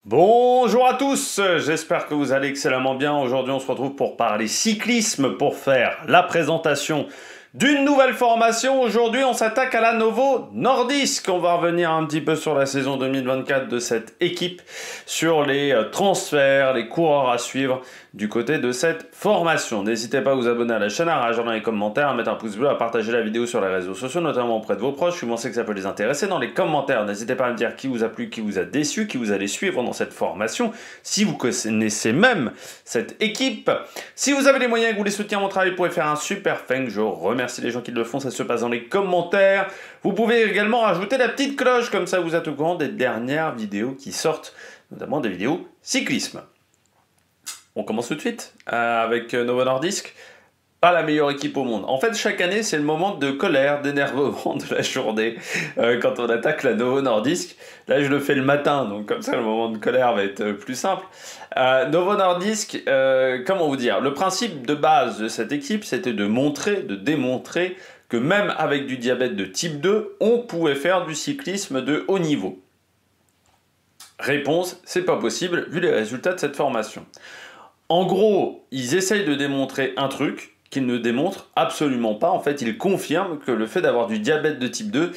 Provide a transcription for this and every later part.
Bonjour à tous, j'espère que vous allez excellemment bien. Aujourd'hui on se retrouve pour parler cyclisme, pour faire la présentation d'une nouvelle formation. Aujourd'hui on s'attaque à la Novo Nordisk. On va revenir un petit peu sur la saison 2024 de cette équipe, sur les transferts, les coureurs à suivre du côté de cette formation. N'hésitez pas à vous abonner à la chaîne, à réagir dans les commentaires, à mettre un pouce bleu, à partager la vidéo sur les réseaux sociaux, notamment auprès de vos proches. Je pensais que ça peut les intéresser. Dans les commentaires, n'hésitez pas à me dire qui vous a plu, qui vous a déçu, qui vous allez suivre dans cette formation, si vous connaissez même cette équipe. Si vous avez les moyens et que vous voulez soutenir mon travail, vous pouvez faire un super thank. Je remercie les gens qui le font, ça se passe dans les commentaires. Vous pouvez également rajouter la petite cloche, comme ça vous êtes au courant des dernières vidéos qui sortent, notamment des vidéos cyclisme. On commence tout de suite avec Novo Nordisk. Pas la meilleure équipe au monde. En fait, chaque année, c'est le moment de colère, d'énervement de la journée quand on attaque la Novo Nordisk. Là, je le fais le matin, donc comme ça, le moment de colère va être plus simple. Novo Nordisk, comment vous dire? Le principe de base de cette équipe, c'était de montrer, de démontrer que même avec du diabète de type 2, on pouvait faire du cyclisme de haut niveau. Réponse, c'est pas possible vu les résultats de cette formation. En gros, ils essayent de démontrer un truc qu'ils ne démontrent absolument pas. En fait, ils confirment que le fait d'avoir du diabète de type 2,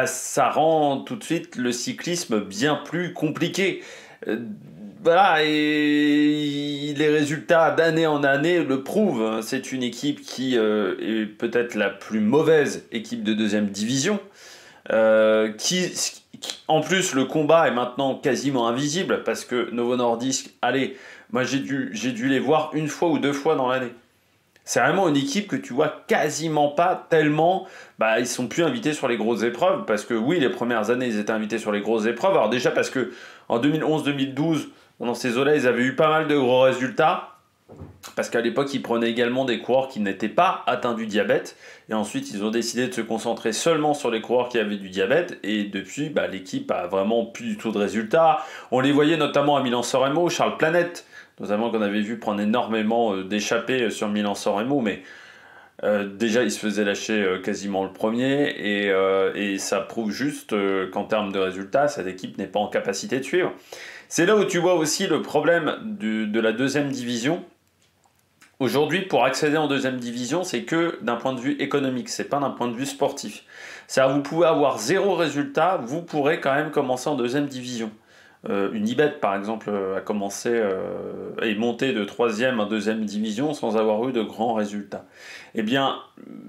ça rend tout de suite le cyclisme bien plus compliqué. Voilà, et les résultats d'année en année le prouvent. C'est une équipe qui est peut-être la plus mauvaise équipe de deuxième division. En plus, le combat est maintenant quasiment invisible parce que Novo Nordisk, allez, moi j'ai dû les voir une fois ou deux fois dans l'année. C'est vraiment une équipe que tu vois quasiment pas tellement, ils sont plus invités sur les grosses épreuves parce que oui, les premières années ils étaient invités sur les grosses épreuves. Alors déjà parce que en 2011-2012, pendant ces eaux-là, ils avaient eu pas mal de gros résultats. Parce qu'à l'époque, ils prenaient également des coureurs qui n'étaient pas atteints du diabète. Et ensuite, ils ont décidé de se concentrer seulement sur les coureurs qui avaient du diabète. Et depuis, l'équipe a vraiment plus du tout de résultats. On les voyait notamment à Milan-San Remo, Charles Planète, notamment qu'on avait vu prendre énormément d'échappées sur Milan-San Remo. Mais déjà, il se faisait lâcher quasiment le premier. Et ça prouve juste qu'en termes de résultats, cette équipe n'est pas en capacité de suivre. C'est là où tu vois aussi le problème de la deuxième division. Aujourd'hui, pour accéder en deuxième division, c'est que d'un point de vue économique, c'est pas d'un point de vue sportif. C'est-à-dire vous pouvez avoir zéro résultat, vous pourrez quand même commencer en deuxième division. Une Ibet, par exemple, a commencé et monté de troisième en deuxième division sans avoir eu de grands résultats. Eh bien,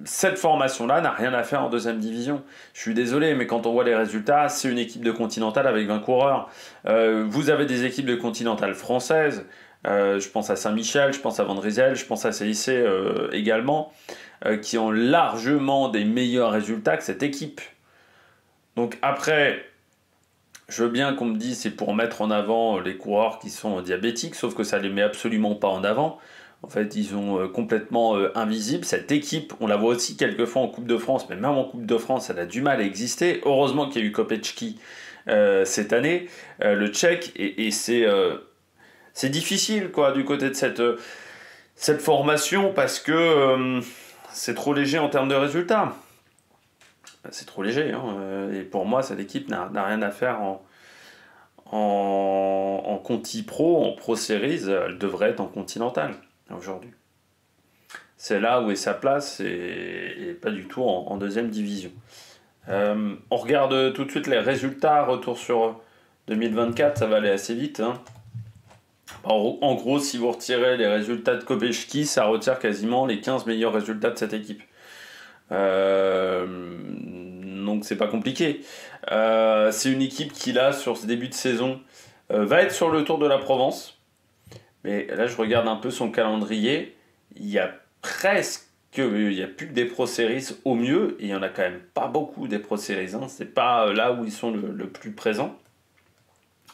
cette formation-là n'a rien à faire en deuxième division. Je suis désolé, mais quand on voit les résultats, c'est une équipe de Continental avec 20 coureurs. Vous avez des équipes de Continental françaises. Je pense à Saint-Michel, je pense à Van Rysel, je pense à CIC également, qui ont largement des meilleurs résultats que cette équipe. Donc après, je veux bien qu'on me dise c'est pour mettre en avant les coureurs qui sont diabétiques, sauf que ça ne les met absolument pas en avant. En fait, ils sont complètement invisibles. Cette équipe, on la voit aussi quelquefois en Coupe de France, mais même en Coupe de France, elle a du mal à exister. Heureusement qu'il y a eu Kopecky cette année, le Tchèque, et c'est difficile du côté de cette formation parce que c'est trop léger en termes de résultats. C'est trop léger. Et pour moi, cette équipe n'a rien à faire en Conti Pro, en Pro Series. Elle devrait être en Continental aujourd'hui. C'est là où est sa place et pas du tout en deuxième division. On regarde tout de suite les résultats. Retour sur 2024, ça va aller assez vite. En gros, si vous retirez les résultats de Kopecky, ça retire quasiment les 15 meilleurs résultats de cette équipe. Donc c'est pas compliqué. C'est une équipe qui là, sur ce début de saison, va être sur le Tour de la Provence. Mais là, je regarde un peu son calendrier. Il y a il y a plus que des Pro Series au mieux. Et il y en a quand même pas beaucoup des Pro Series. C'est pas là où ils sont le plus présents.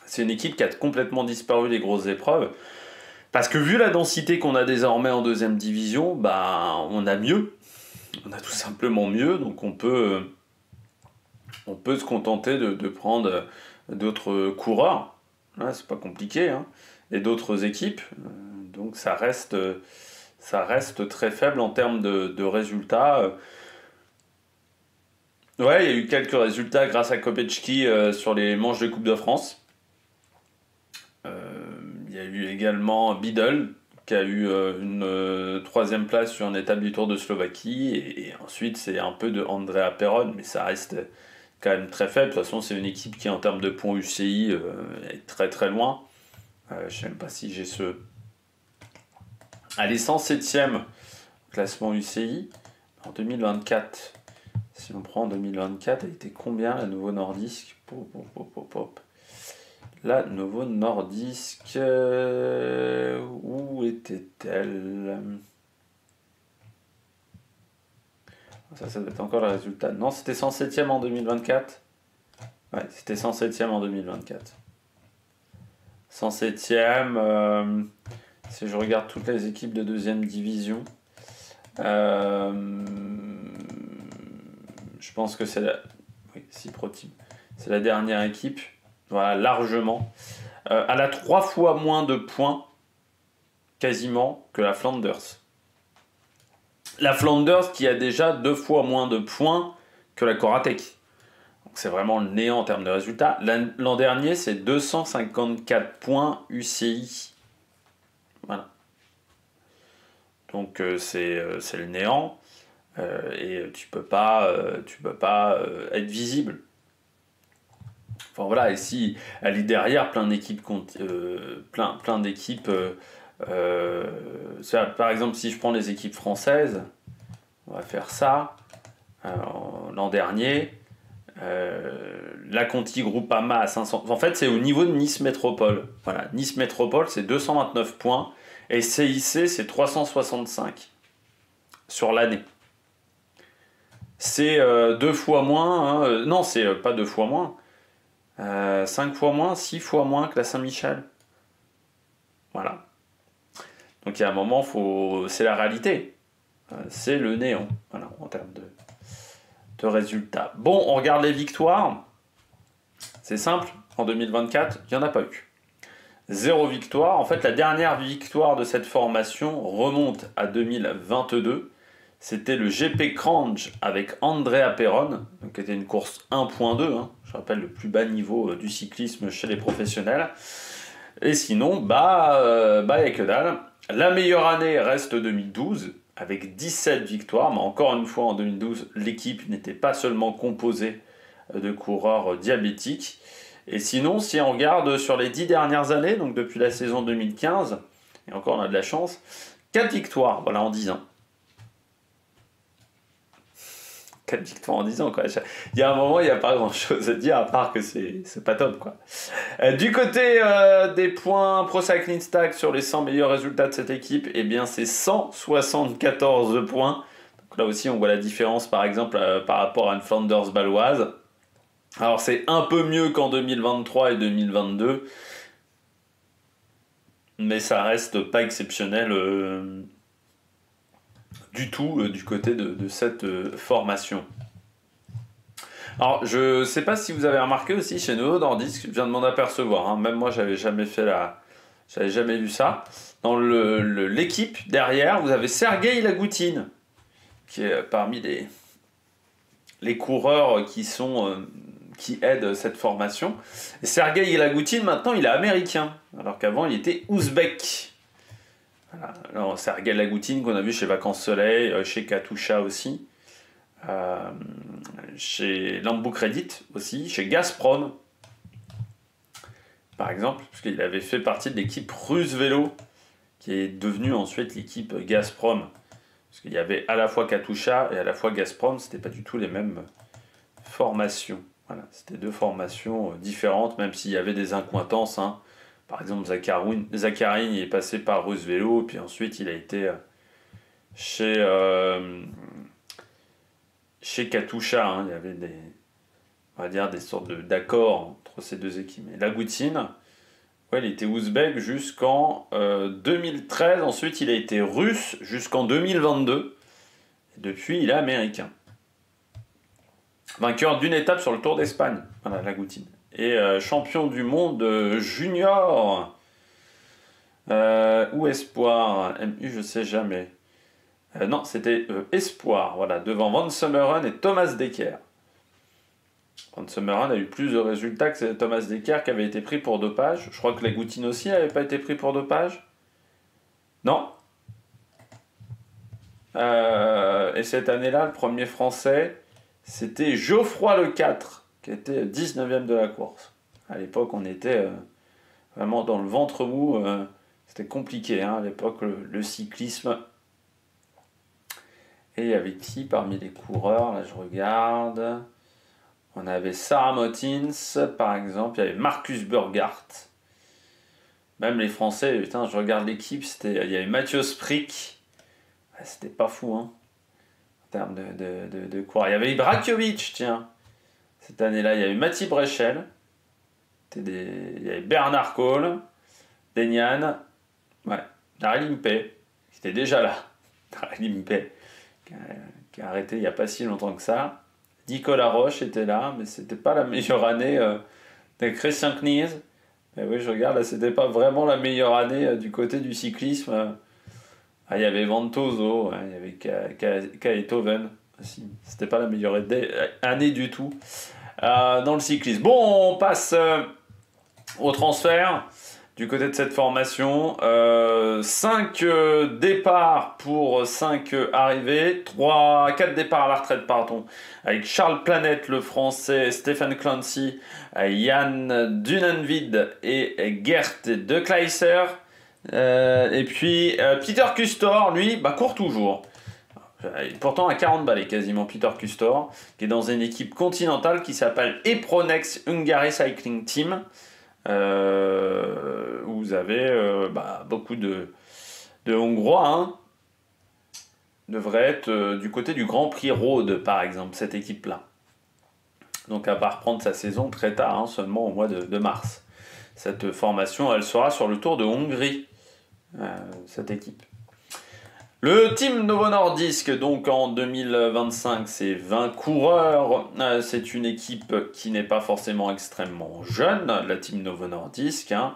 C'est une équipe qui a complètement disparu des grosses épreuves. Parce que vu la densité qu'on a désormais en deuxième division, on a mieux. On a tout simplement mieux. Donc on peut se contenter de prendre d'autres coureurs. C'est pas compliqué. Et d'autres équipes. Donc ça reste très faible en termes de résultats. Ouais, il y a eu quelques résultats grâce à Kopecky sur les manches de Coupe de France. y a eu également Bidl, qui a eu une troisième place sur une étape du Tour de Slovaquie. Et ensuite, c'est un peu de Andrea Perron, mais ça reste quand même très faible. De toute façon, c'est une équipe qui, en termes de points UCI, est très très loin. Je ne sais même pas si j'ai ce... Elle est 107e classement UCI en 2024. Si on prend en 2024, elle était combien la Novo Nordisk? La Novo Nordisk, où était-elle? Ça doit être encore le résultat. Non, c'était 107e en 2024. Ouais, c'était 107e en 2024. 107e, si je regarde toutes les équipes de deuxième division, je pense que c'est la... Oui, Ciproteam. C'est la dernière équipe. Voilà, largement. Elle a 3 fois moins de points, quasiment, que la Flanders. La Flanders qui a déjà 2 fois moins de points que la Coratec. Donc c'est vraiment le néant en termes de résultats. L'an dernier, c'est 254 points UCI. Voilà. Donc c'est le néant. Et tu peux pas être visible. Enfin voilà, et si elle est derrière plein d'équipes, plein d'équipes, par exemple si je prends les équipes françaises, on va faire ça. L'an dernier, la Conti Groupama à 500. En fait, c'est au niveau de Nice Métropole. Voilà, Nice Métropole, c'est 229 points et CIC, c'est 365 sur l'année. C'est 2 fois moins. Hein, non, c'est pas 2 fois moins. 5 fois moins, 6 fois moins que la Saint-Michel. Voilà. Donc il y a un moment, c'est la réalité. C'est le néant, voilà, en termes de résultats. Bon, on regarde les victoires. C'est simple, en 2024, il n'y en a pas eu. 0 victoire. En fait, la dernière victoire de cette formation remonte à 2022. C'était le GP Crange avec Andrea Perron, qui était une course 1.2, hein, je rappelle le plus bas niveau du cyclisme chez les professionnels. Et sinon, y a que dalle. La meilleure année reste 2012, avec 17 victoires, mais encore une fois en 2012, l'équipe n'était pas seulement composée de coureurs diabétiques. Et sinon, si on regarde sur les 10 dernières années, donc depuis la saison 2015, et encore on a de la chance, 4 victoires, voilà, en 10 ans. 4 victoires en 10 ans, quoi. Il y a un moment, il n'y a pas grand chose à dire à part que c'est pas top, quoi. Du côté des points Pro Cycling Stats sur les 100 meilleurs résultats de cette équipe, eh bien c'est 174 points. Donc là aussi, on voit la différence, par exemple, par rapport à une Flanders baloise. Alors c'est un peu mieux qu'en 2023 et 2022, mais ça reste pas exceptionnel du tout du côté de cette formation. Alors, je sais pas si vous avez remarqué aussi chez Novo Nordisk, je viens de m'en apercevoir, hein, même moi j'avais jamais vu ça. Dans l'équipe derrière, vous avez Sergueï Lagoutine, qui est parmi les coureurs qui aident cette formation. Et Sergueï Lagoutine, maintenant, il est américain, alors qu'avant, il était ouzbek. Voilà. Alors, Sergueï Lagoutine qu'on a vu chez Vacances Soleil, chez Katusha aussi, chez Lambo Credit aussi, chez Gazprom par exemple, parce qu'il avait fait partie de l'équipe Russe Vélo qui est devenue ensuite l'équipe Gazprom, parce qu'il y avait à la fois Katusha et à la fois Gazprom, c'était pas du tout les mêmes formations. Voilà, c'était 2 formations différentes, même s'il y avait des incointances, hein. Par exemple, Zakharine il est passé par Russe Vélo, puis ensuite il a été chez Katusha. Hein. Il y avait des sortes d'accords entre ces 2 équipes. Et Lagoutine, il était ouzbek jusqu'en 2013. Ensuite, il a été russe jusqu'en 2022. Et depuis, il est américain. Vainqueur d'une étape sur le Tour d'Espagne. Voilà, Lagoutine. Et champion du monde junior ou espoir, MU je sais jamais, non c'était espoir, voilà, devant Van Summeren et Thomas Dekker. Van Summerun a eu plus de résultats que Thomas Dekker qui avait été pris pour dopage. Je crois que Lagoutin aussi n'avait pas été pris pour dopage. Non. Et cette année-là, le premier français, c'était Geoffroy Le 4, qui était 19e de la course. À l'époque, on était vraiment dans le ventre mou. C'était compliqué, hein, à l'époque, le cyclisme. Et il y avait qui parmi les coureurs? Là, je regarde. On avait Sarah Mottins, par exemple. Il y avait Marcus Burghardt. Même les Français, putain, je regarde l'équipe, il y avait Mathieu Sprick. C'était pas fou, hein, en termes de coureurs. Il y avait Ibrakovic, tiens. Cette année-là, il y avait Mati Brechel. Il y avait Bernard Cole. Denian. Ouais. Daryl Impey, qui était déjà là. Daryl Impey, qui a arrêté il n'y a pas si longtemps que ça. Nicolas Roche était là, mais c'était pas la meilleure année de Christian Knies. Mais oui, je regarde, là, c'était pas vraiment la meilleure année du côté du cyclisme. Il y avait Ventoso, il y avait Kaetoven aussi. C'était pas la meilleure année du tout dans le cyclisme. Bon, on passe au transfert. Du côté de cette formation, 5 départs pour 5 arrivées, 4 départs à la retraite, pardon, avec Charles Planète, le français, Stephen Clancy, Yann Dunenvid et Gert De Kleisser. Et puis Peter Custor, lui, court toujours. Pourtant à 40 balais quasiment, Peter Custor, qui est dans une équipe continentale qui s'appelle Epronex Hungary Cycling Team. Où vous avez beaucoup de Hongrois, hein, devrait être du côté du Grand Prix Rhôde, par exemple, cette équipe-là. Donc elle va reprendre sa saison très tard, hein, seulement au mois de mars. Cette formation, elle sera sur le Tour de Hongrie, cette équipe. Le team Novo Nordisk, donc en 2025, c'est 20 coureurs. C'est une équipe qui n'est pas forcément extrêmement jeune, la team Novo Nordisk. Hein.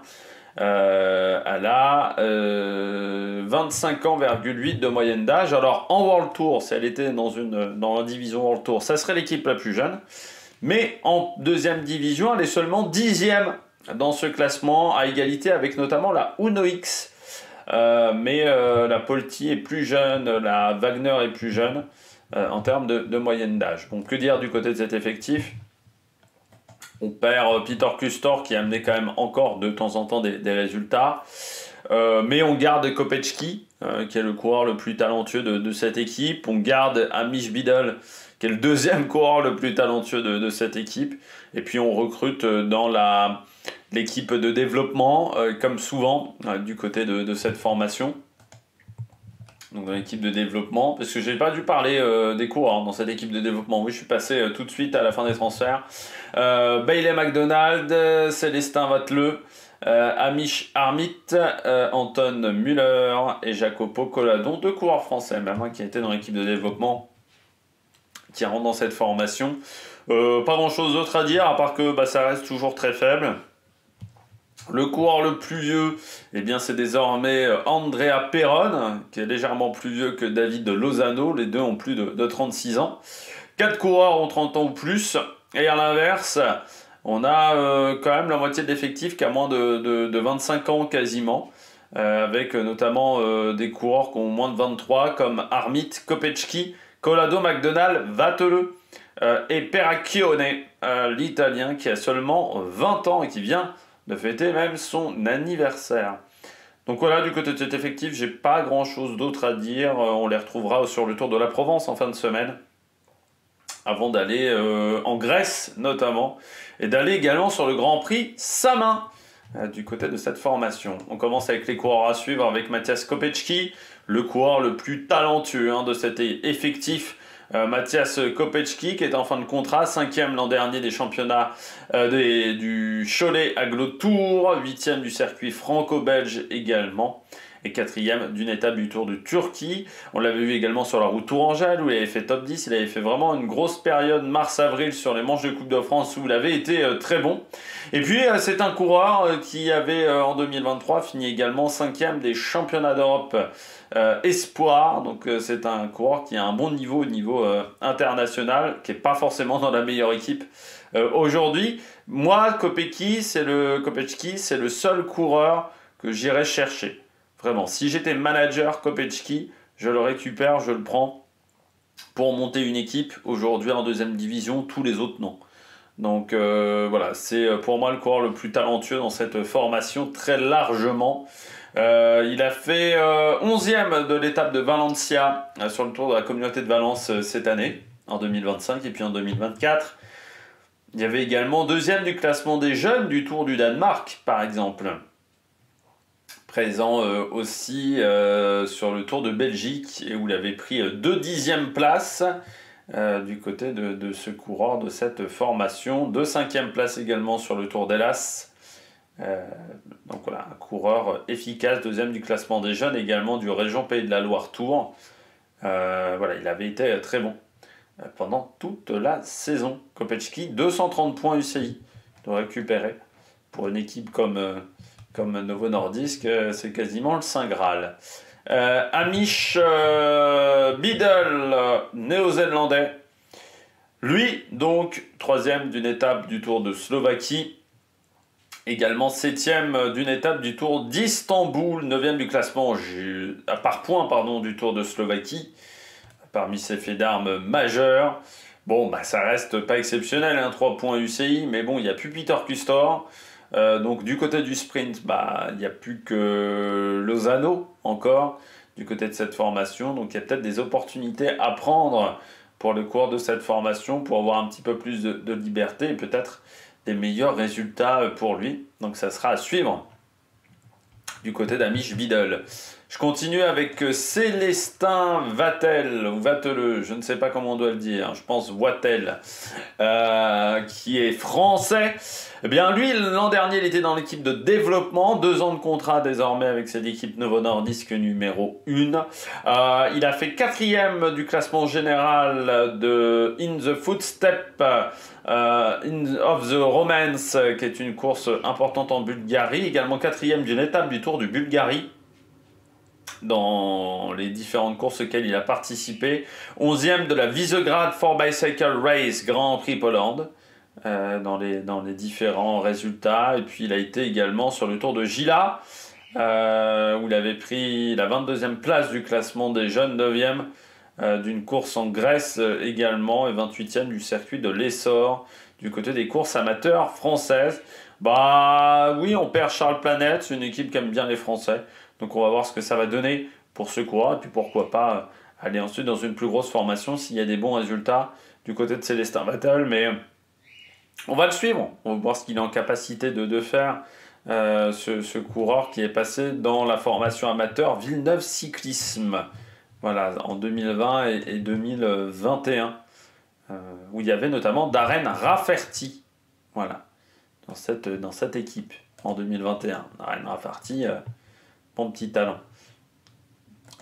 Elle a 25 ans,8 de moyenne d'âge. Alors en World Tour, si elle était dans la division World Tour, ça serait l'équipe la plus jeune. Mais en deuxième division, elle est seulement 10e dans ce classement, à égalité avec notamment la Uno X. Mais la Polti est plus jeune, la Wagner est plus jeune en termes de moyenne d'âge. Donc que dire du côté de cet effectif? On perd Peter Custor qui a amené quand même encore de temps en temps des résultats. Mais on garde Kopechki qui est le coureur le plus talentueux de cette équipe. On garde Amish Biddle qui est le deuxième coureur le plus talentueux de cette équipe. Et puis on recrute dans l'équipe de développement, comme souvent, du côté de cette formation. Donc dans l'équipe de développement, parce que j'ai pas dû parler des coureurs dans cette équipe de développement. Oui, je suis passé tout de suite à la fin des transferts. Bailey McDonald, Célestin Vateleux, Amish Armit, Anton Müller et Jacopo Coladon, 2 coureurs français même, qui étaient dans l'équipe de développement, qui rentrent dans cette formation. Pas grand chose d'autre à dire, à part que ça reste toujours très faible. Le coureur le plus vieux, c'est désormais Andrea Perron, qui est légèrement plus vieux que David Lozano. Les deux ont plus de 36 ans. 4 coureurs ont 30 ans ou plus. Et à l'inverse, on a quand même la moitié de l'effectif qui a moins de 25 ans quasiment. Avec notamment des coureurs qui ont moins de 23, comme Armit, Kopechki, Colado, McDonald, Vateleux et Peracchione, l'Italien qui a seulement 20 ans et qui vient de fêter même son anniversaire. Donc voilà, du côté de cet effectif, j'ai pas grand chose d'autre à dire. On les retrouvera sur le Tour de la Provence en fin de semaine, avant d'aller en Grèce notamment, et d'aller également sur le Grand Prix Samin, du côté de cette formation. On commence avec les coureurs à suivre avec Mathias Kopechki, le coureur le plus talentueux de cet effectif. Mathias Kopechki qui est en fin de contrat, 5e l'an dernier des championnats du Cholet Aglo Tour, 8e du circuit franco-belge également. et 4e d'une étape du Tour de Turquie. On l'avait vu également sur la route Tourangelle où il avait fait top 10. Il avait fait vraiment une grosse période mars-avril sur les manches de Coupe de France où il avait été très bon. Et puis c'est un coureur qui avait en 2023 fini également 5e des championnats d'Europe espoir. Donc c'est un coureur qui a un bon niveau au niveau international, qui n'est pas forcément dans la meilleure équipe aujourd'hui. Moi, Kopecky, c'est le seul coureur que j'irais chercher. Vraiment, si j'étais manager Kopecky, je le récupère, je le prends pour monter une équipe. Aujourd'hui en 2e division, tous les autres non. Donc voilà, c'est pour moi le coureur le plus talentueux dans cette formation, très largement. Il a fait 11e de l'étape de Valencia sur le Tour de la Communauté de Valence cette année, en 2025, et puis en 2024. Il y avait également 2e du classement des jeunes du Tour du Danemark, par exemple. Présent aussi sur le Tour de Belgique, et où il avait pris 2 10e places du côté de ce coureur de cette formation. 2 5e places également sur le Tour d'Hellas. Donc voilà, un coureur efficace, 2e du classement des jeunes, également du Région Pays de la Loire Tour. Voilà, il avait été très bon pendant toute la saison. Kopecky, 230 points UCI de récupérer. Pour une équipe comme Novo Nordisk, c'est quasiment le Saint Graal. Amish Biddle, néo-zélandais. Lui, donc, 3e d'une étape du Tour de Slovaquie. Également 7e d'une étape du Tour d'Istanbul, 9e du classement par points du Tour de Slovaquie, parmi ses faits d'armes majeurs. Bon, ça reste pas exceptionnel, 3 points UCI, mais bon, il n'y a plus Peter Custor. Donc du côté du sprint, il n'y a plus que Lozano encore, du côté de cette formation. Donc il y a peut-être des opportunités à prendre pour le cours de cette formation, pour avoir un petit peu plus de liberté et peut-être des meilleurs résultats pour lui. Donc ça sera à suivre du côté d'Amish Biddle. Je continue avec Célestin Vattel, ou Vatteleux, je ne sais pas comment on doit le dire, je pense Wattel, qui est français. Eh bien lui, l'an dernier, il était dans l'équipe de développement, 2 ans de contrat désormais avec cette équipe Novo Nordisk numéro 1. Il a fait 4e du classement général de In the Footstep of the Romance, qui est une course importante en Bulgarie, également 4e d'une étape du Tour du Bulgarie, dans les différentes courses auxquelles il a participé. 11e de la Visegrad 4x Cycle Race Grand Prix Pologne, dans les différents résultats. Et puis il a été également sur le Tour de Gila, où il avait pris la 22e place du classement des jeunes, 9e d'une course en Grèce également, et 28e du circuit de l'Essor, du côté des courses amateurs françaises. Oui, on perd Charles Planète, c'est une équipe qui aime bien les Français. Donc on va voir ce que ça va donner pour ce coureur, et puis pourquoi pas aller ensuite dans une plus grosse formation s'il y a des bons résultats du côté de Célestin Vattel. Mais on va le suivre, on va voir ce qu'il est en capacité de faire, ce coureur qui est passé dans la formation amateur Villeneuve Cyclisme, voilà, en 2020 et 2021, où il y avait notamment Darren Rafferty, voilà, dans cette équipe en 2021. Darren Rafferty, bon petit talent,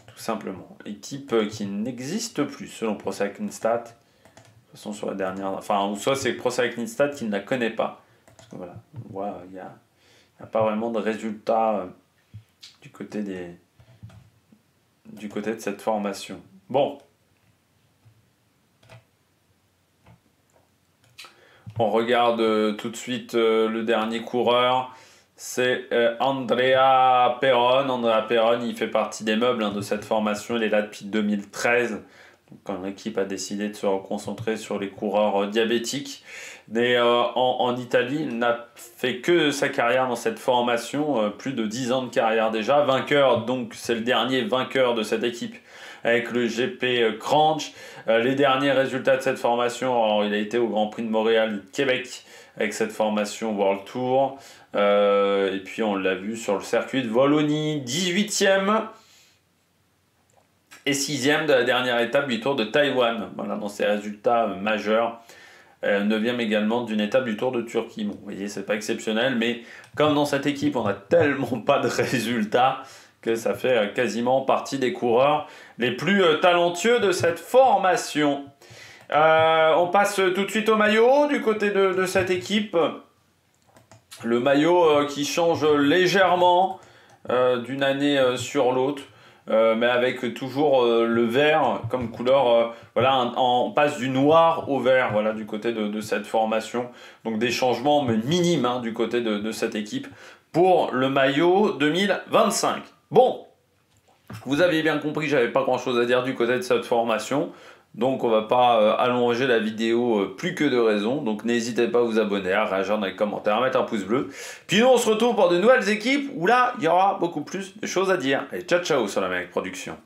tout simplement. Équipe qui n'existe plus selon ProCycling-Stats. De toute façon, sur la dernière, ou soit c'est ProCycling-Stats qui ne la connaît pas. Parce que voilà, on voit, il n'y a pas vraiment de résultats du côté de cette formation. Bon. On regarde tout de suite le dernier coureur. C'est Andrea Perron. Andrea Perron, il fait partie des meubles de cette formation. Il est là depuis 2013. Donc, quand l'équipe a décidé de se reconcentrer sur les coureurs diabétiques. Mais en Italie, il n'a fait que sa carrière dans cette formation. Plus de 10 ans de carrière déjà. Vainqueur, donc c'est le dernier vainqueur de cette équipe avec le GP Cranch. Les derniers résultats de cette formation, alors, il a été au Grand Prix de Montréal de Québec avec cette formation World Tour. Et puis on l'a vu sur le circuit de Wallonie, 18e et 6e de la dernière étape du Tour de Taïwan. Voilà, dans ses résultats majeurs. 9e également d'une étape du Tour de Turquie. Bon, vous voyez, c'est pas exceptionnel, mais comme dans cette équipe, on n'a tellement pas de résultats que ça fait quasiment partie des coureurs les plus talentueux de cette formation. On passe tout de suite au maillot du côté de cette équipe. Le maillot qui change légèrement d'une année sur l'autre, mais avec toujours le vert comme couleur. Voilà, on passe du noir au vert, voilà, du côté de cette formation. Donc des changements mais minimes hein, du côté de cette équipe pour le maillot 2025. Bon, vous aviez bien compris, j'avais pas grand chose à dire du côté de cette formation. Donc on va pas allonger la vidéo plus que de raison. Donc n'hésitez pas à vous abonner, à réagir dans les commentaires, à mettre un pouce bleu. Puis nous on se retrouve pour de nouvelles équipes où là il y aura beaucoup plus de choses à dire. Et ciao ciao sur l'Amérique Production.